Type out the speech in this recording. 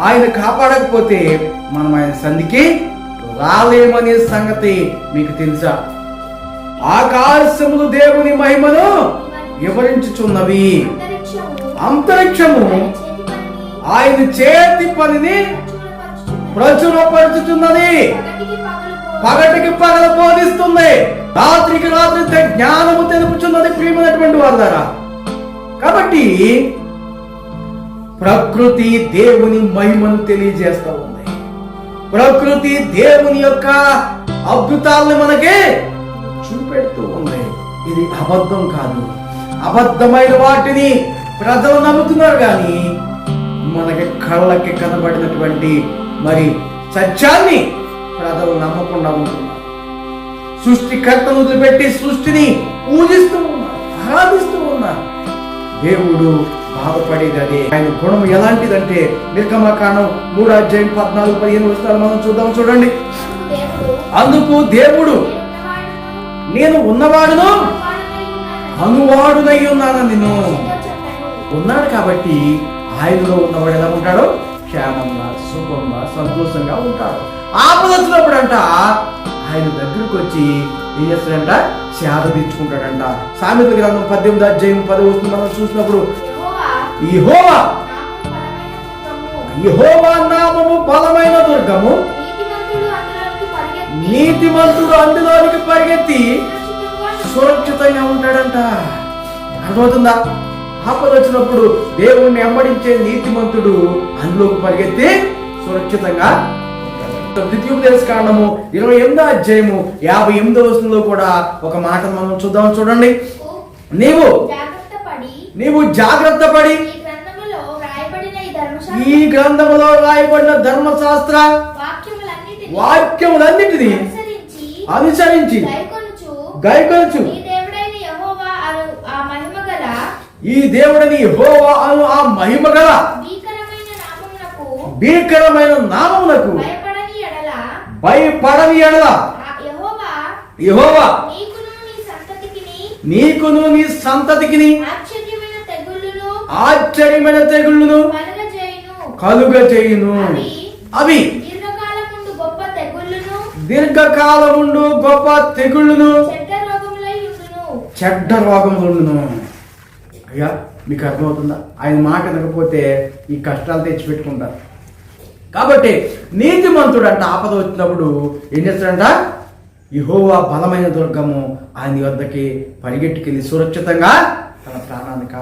ఆయన కాపాడకపోతే మనం ఆయన సంధికి రాలేమనే సంగతి మీకు తెలుసా? ఆకాశములు దేవుని మహిమను వివరించుచున్నవి, అంతరిక్షము ఆయన చేతి పనిని ప్రచురపరుచుతున్నది, పగటికి పగలు బోధిస్తుంది, రాత్రికి రాత్రి జ్ఞానము తెలుపుచున్నది. ప్రియమైనటువంటి వారి ద్వారా కాబట్టి ప్రకృతి దేవుని మహిమను తెలియజేస్తా ఉంది. ప్రకృతి దేవుని యొక్క అద్భుతాలను మనకి చూపెడుతూ ఉంది. ఇది అబద్ధం కాదు. అబద్ధమైన వాటిని ప్రజలు నమ్ముతున్నారు, కానీ మనకి కళ్ళకి కనబడినటువంటి మరి సత్యాన్ని ప్రజలు నమ్మకుండా ఉంటున్నారు. సృష్టికర్తను వదిలిపెట్టి సృష్టిని పూజిస్తూ ఉన్నారు, ఆరాధిస్తూ ఉన్నారు. దేవుడు బాధపడేది అదే. ఆయన గుణం ఎలాంటిదంటే నిర్గమకాండం 3:14-15 మనం చూద్దాం. చూడండి, అందుకు దేవుడు నేను ఉన్నవాడును అనువాడునై ఉన్నాను. నేను ఉన్నాడు కాబట్టి ఆయనలో ఉన్నవాడు ఎలా ఉంటాడో క్షేమంగా, సుఖంగా, సంతోషంగా ఉంటాడు. ఆపద వచ్చినప్పుడు అంట ఆయన దగ్గరకు వచ్చి ఏం చేస్తాడంట? సేద తీర్చుకుంటాడంట. సామెతల గ్రంథం 18:10 మనం చూసినప్పుడు యెహోవా నామము బలమైన దుర్గము, నీతిమంతుడు అందులోనికి పరిగెత్తి సురక్షితంగా ఉంటాడంట. అర్థమవుతుందా? ఆపద వచ్చినప్పుడు దేవుణ్ణి వెంబడించే నీతిమంతుడు అందులోకి పరిగెత్తి సురక్షితంగా. ద్వితీయోపదేశకాండము 28:58 కూడా ఒక మాట మనం చూద్దాం. చూడండి, నీవు జాగ్రత్త పడి ఈ గ్రంథములో రాయబడిన ధర్మశాస్త్ర వాక్యములన్నిటినీ అనుసరించి గైకొనుచు ఈ దేవుడని యెహోవా అను ఆ మహిమగల భీకరమైన నామమునకు భయపడని ఎడల యెహోవా నీకును నీ సంతతికిని ఆశ్చర్యమైన తెగుళ్ళను కలుగజేయును. అవి దీర్ఘకాలముండు గొప్ప తెగుళ్ళను, చెడ్డ రోగములను. అయ్యా, మీకు అర్థమవుతుందా? ఆయన మాట వినకపోతే ఈ కష్టాలు తెచ్చిపెట్టుకుంటారు. కాబట్టి నీతిమంతుడు అంట ఆపద వచ్చినప్పుడు ఏం చేస్తాడంట? యెహోవా బలమైన దుర్గము, ఆయన వద్దకి పరిగెట్టుకెళ్ళి సురక్షితంగా తన ప్రాణాన్ని